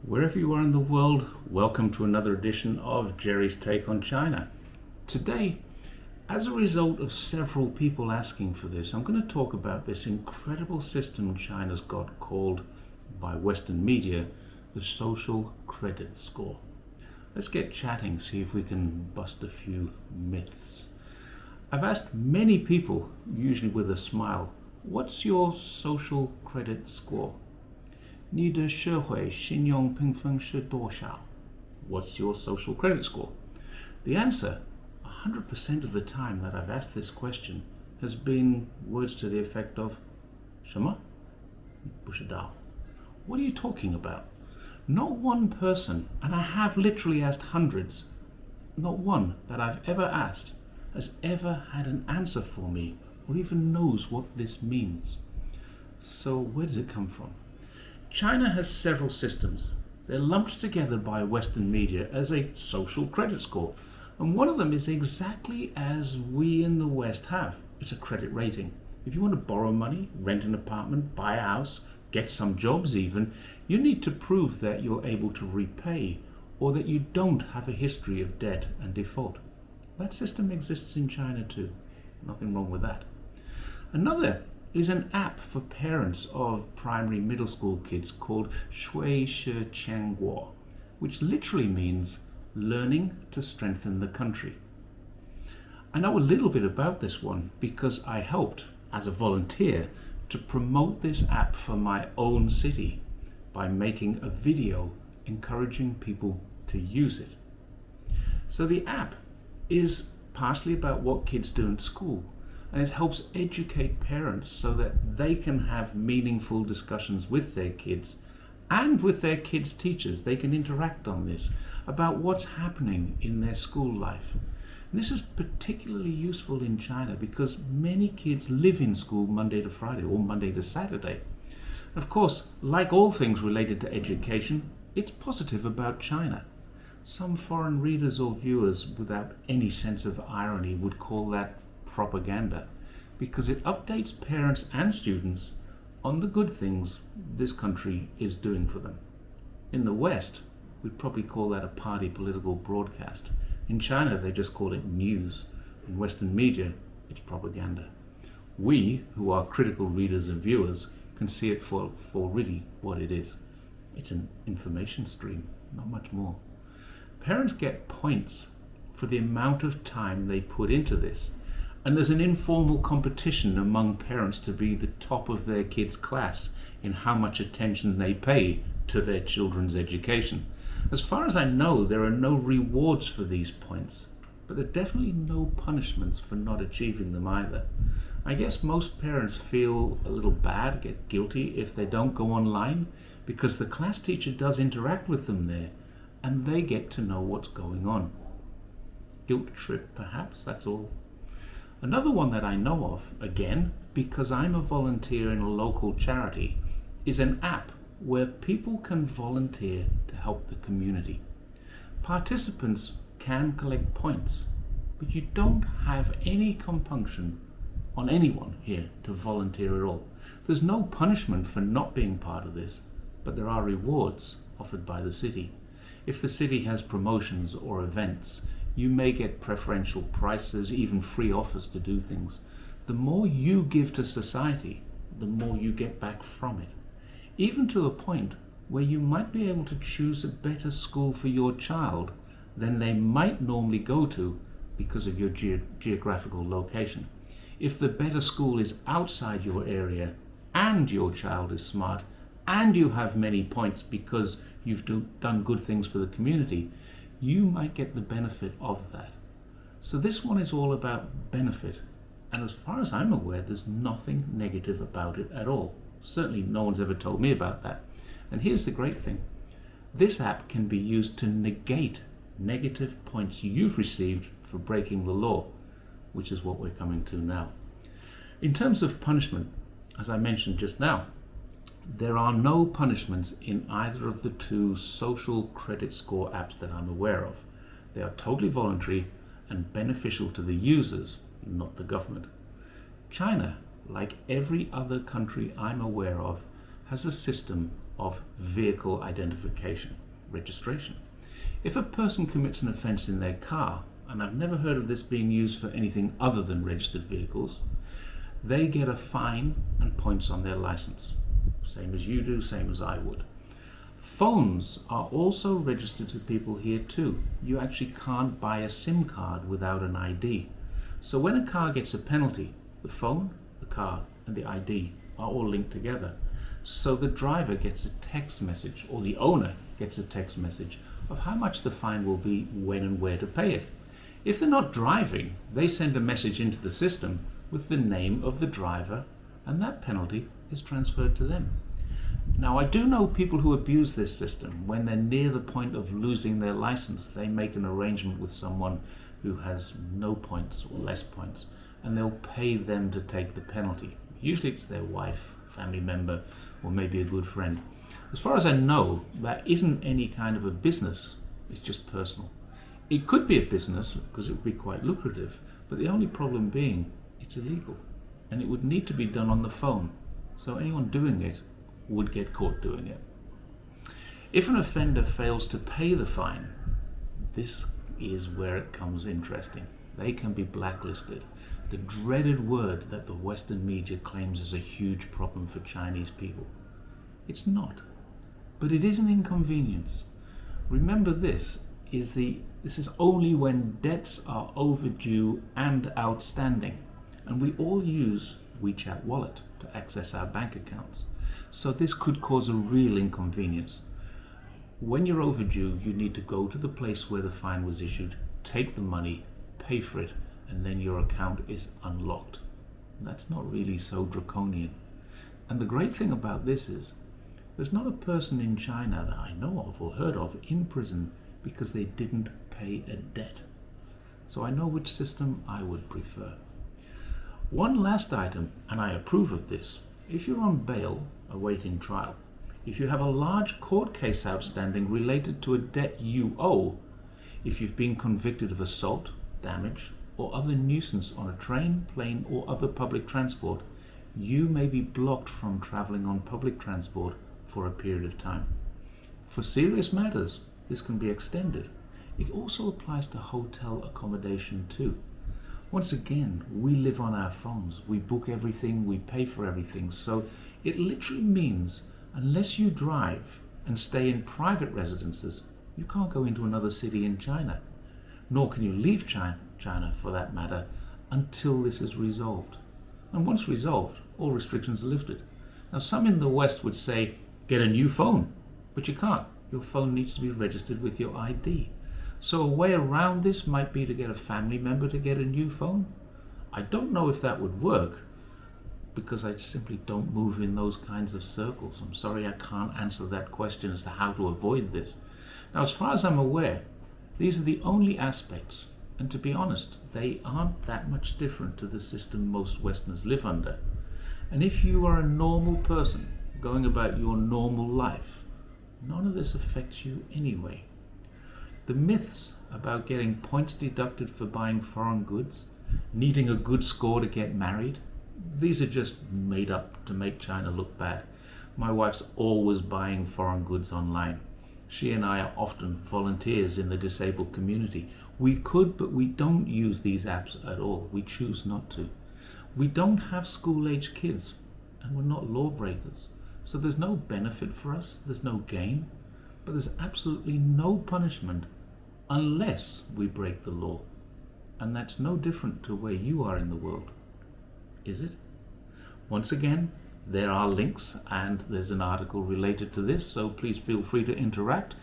Wherever you are in the world, welcome to another edition of Jerry's Take on China. Today, as a result of several people asking for this, I'm going to talk about this incredible system China's got called, by Western media, the social credit score. Let's get chatting, see if we can bust a few myths. I've asked many people, usually with a smile, what's your social credit score? 你的社会信用评分是多少? What's your social credit score? The answer, 100% of the time that I've asked this question, has been words to the effect of 什么? 不知道. What are you talking about? Not one person, and I have literally asked hundreds, not one that I've ever asked has ever had an answer for me or even knows what this means. So where does it come from? China has several systems. They're lumped together by Western media as a social credit score. And one of them is exactly as we in the West have. It's a credit rating. If you want to borrow money, rent an apartment, buy a house, get some jobs even, you need to prove that you're able to repay or that you don't have a history of debt and default. That system exists in China too. Nothing wrong with that. Another is an app for parents of primary middle school kids called Shui Shi Qianguo, which literally means learning to strengthen the country. I know a little bit about this one because I helped, as a volunteer, to promote this app for my own city by making a video encouraging people to use it. So the app is partially about what kids do in school, and it helps educate parents so that they can have meaningful discussions with their kids and with their kids' teachers. They can interact on this about what's happening in their school life. And this is particularly useful in China because many kids live in school Monday to Friday or Monday to Saturday. Of course, like all things related to education, it's positive about China. Some foreign readers or viewers without any sense of irony would call that propaganda because it updates parents and students on the good things this country is doing for them. In the West, we'd probably call that a party political broadcast. In China, they just call it news. In Western media, it's propaganda. We, who are critical readers and viewers, can see it for really what it is. It's an information stream, not much more. Parents get points for the amount of time they put into this. And there's an informal competition among parents to be the top of their kids' class in how much attention they pay to their children's education. As far as I know, there are no rewards for these points, but there are definitely no punishments for not achieving them either. I guess most parents feel a little bad, get guilty if they don't go online, because the class teacher does interact with them there, and they get to know what's going on. Guilt trip, perhaps, that's all. Another one that I know of, again, because I'm a volunteer in a local charity, is an app where people can volunteer to help the community. Participants can collect points, but you don't have any compunction on anyone here to volunteer at all. There's no punishment for not being part of this, but there are rewards offered by the city. If the city has promotions or events, you may get preferential prices, even free offers to do things. The more you give to society, the more you get back from it. Even to a point where you might be able to choose a better school for your child than they might normally go to because of your geographical location. If the better school is outside your area and your child is smart and you have many points because you've done good things for the community, you might get the benefit of that. So this one is all about benefit. And as far as I'm aware, there's nothing negative about it at all. Certainly no one's ever told me about that. And here's the great thing. This app can be used to negate negative points you've received for breaking the law, which is what we're coming to now. In terms of punishment, as I mentioned just now, there are no punishments in either of the two social credit score apps that I'm aware of. They are totally voluntary and beneficial to the users, not the government. China, like every other country I'm aware of, has a system of vehicle identification, registration. If a person commits an offence in their car, and I've never heard of this being used for anything other than registered vehicles, they get a fine and points on their license. Same as you do, same as I would. Phones are also registered to people here too. You actually can't buy a SIM card without an ID. So when a car gets a penalty, the phone, the card, and the ID are all linked together. So the driver gets a text message, or the owner gets a text message of how much the fine will be, when and where to pay it. If they're not driving, they send a message into the system with the name of the driver, and that penalty is transferred to them. Now, I do know people who abuse this system. When they're near the point of losing their license, they make an arrangement with someone who has no points or less points, and they'll pay them to take the penalty. Usually it's their wife, family member, or maybe a good friend. As far as I know, that isn't any kind of a business, it's just personal. It could be a business because it would be quite lucrative, but the only problem being it's illegal, and it would need to be done on the phone, so anyone doing it would get caught doing it. If an offender fails to pay the fine, this is where it comes interesting. They can be blacklisted. The dreaded word that the Western media claims is a huge problem for Chinese people. It's not, but it is an inconvenience. Remember, this is only when debts are overdue and outstanding, and we all use WeChat Wallet to access our bank accounts. So this could cause a real inconvenience. When you're overdue, you need to go to the place where the fine was issued, take the money, pay for it, and then your account is unlocked. That's not really so draconian. And the great thing about this is, there's not a person in China that I know of or heard of in prison because they didn't pay a debt. So I know which system I would prefer. One last item, and I approve of this. If you're on bail awaiting trial, if you have a large court case outstanding related to a debt you owe, if you've been convicted of assault, damage, or other nuisance on a train, plane, or other public transport, you may be blocked from traveling on public transport for a period of time. For serious matters, this can be extended. It also applies to hotel accommodation too. Once again, we live on our phones. We book everything, we pay for everything. So it literally means unless you drive and stay in private residences, you can't go into another city in China. Nor can you leave China for that matter until this is resolved. And once resolved, all restrictions are lifted. Now, some in the West would say, get a new phone, but you can't. Your phone needs to be registered with your ID. So a way around this might be to get a family member to get a new phone. I don't know if that would work because I simply don't move in those kinds of circles. I'm sorry, I can't answer that question as to how to avoid this. Now, as far as I'm aware, these are the only aspects, and to be honest, they aren't that much different to the system most Westerners live under. And if you are a normal person going about your normal life, none of this affects you anyway. The myths about getting points deducted for buying foreign goods, needing a good score to get married, these are just made up to make China look bad. My wife's always buying foreign goods online. She and I are often volunteers in the disabled community. We could, but we don't use these apps at all. We choose not to. We don't have school-age kids, and we're not lawbreakers. So there's no benefit for us, there's no gain, but there's absolutely no punishment unless we break the law. And that's no different to where you are in the world, is it? Once again, there are links and there's an article related to this, so please feel free to interact.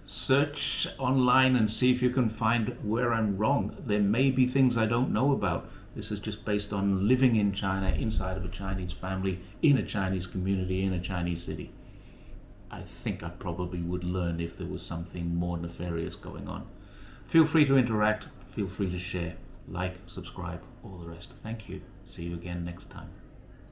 Search online and see if you can find where I'm wrong. There may be things I don't know about. This is just based on living in China, inside of a Chinese family, in a Chinese community, in a Chinese city. I think I probably would learn if there was something more nefarious going on. Feel free to interact, feel free to share, like, subscribe, all the rest. Thank you. See you again next time.